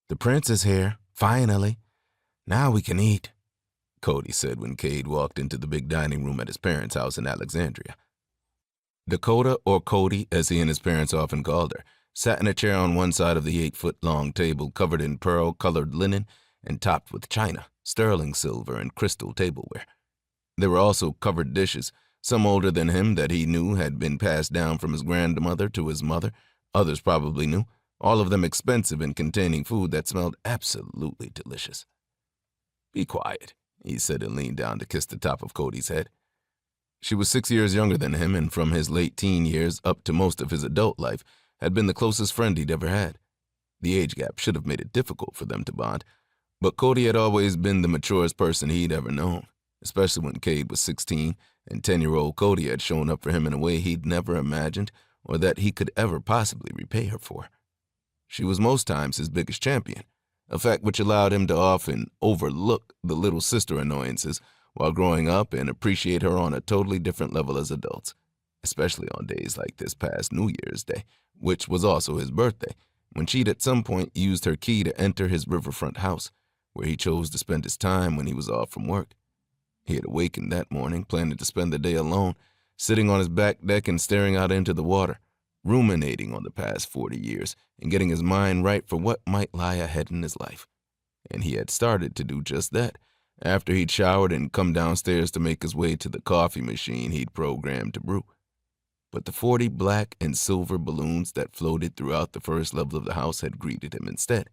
"The prince is here, finally. Now we can eat," Cody said when Cade walked into the big dining room at his parents' house in Alexandria. Dakota, or Cody, as he and his parents often called her, sat in a chair on one side of the 8-foot-long table covered in pearl-colored linen and topped with china, sterling silver, and crystal tableware. There were also covered dishes, some older than him that he knew had been passed down from his grandmother to his mother, others probably new, all of them expensive and containing food that smelled absolutely delicious. "Be quiet," he said and leaned down to kiss the top of Cody's head. She was 6 years younger than him, and from his late teen years up to most of his adult life, had been the closest friend he'd ever had. The age gap should have made it difficult for them to bond, but Cody had always been the maturest person he'd ever known, especially when Cade was 16, and 10-year-old Cody had shown up for him in a way he'd never imagined or that he could ever possibly repay her for. She was most times his biggest champion, a fact which allowed him to often overlook the little sister annoyances while growing up and appreciate her on a totally different level as adults, especially on days like this past New Year's Day, which was also his birthday, when she'd at some point used her key to enter his riverfront house, where he chose to spend his time when he was off from work. He had awakened that morning, planning to spend the day alone, sitting on his back deck and staring out into the water, ruminating on the past 40 years and getting his mind right for what might lie ahead in his life. And he had started to do just that, after he'd showered and come downstairs to make his way to the coffee machine he'd programmed to brew. But the 40 black and silver balloons that floated throughout the first level of the house had greeted him instead.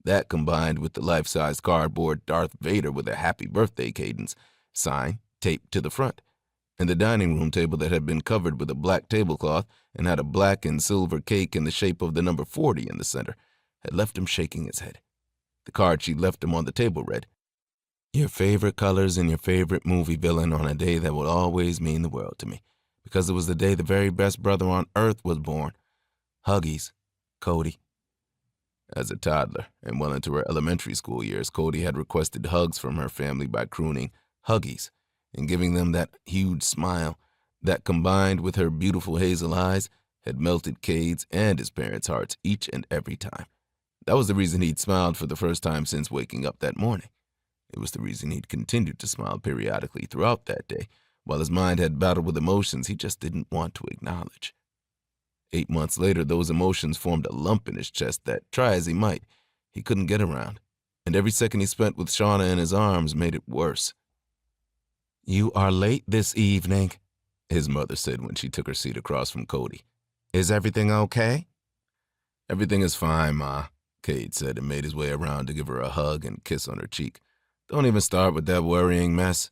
That, combined with the life-size cardboard Darth Vader with a happy birthday cadence sign taped to the front, and the dining room table that had been covered with a black tablecloth and had a black and silver cake in the shape of the number 40 in the center, had left him shaking his head. The card she'd left him on the table read, "Your favorite colors and your favorite movie villain on a day that will always mean the world to me, because it was the day the very best brother on earth was born. Huggies, Cody." As a toddler, and well into her elementary school years, Cody had requested hugs from her family by crooning Huggies and giving them that huge smile that, combined with her beautiful hazel eyes, had melted Cade's and his parents' hearts each and every time. That was the reason he'd smiled for the first time since waking up that morning. It was the reason he'd continued to smile periodically throughout that day, while his mind had battled with emotions he just didn't want to acknowledge. 8 months later, those emotions formed a lump in his chest that, try as he might, he couldn't get around, and every second he spent with Shawna in his arms made it worse. "You are late this evening," his mother said when she took her seat across from Cody. "Is everything okay?" "Everything is fine, Ma," Cade said and made his way around to give her a hug and kiss on her cheek. "Don't even start with that worrying mess."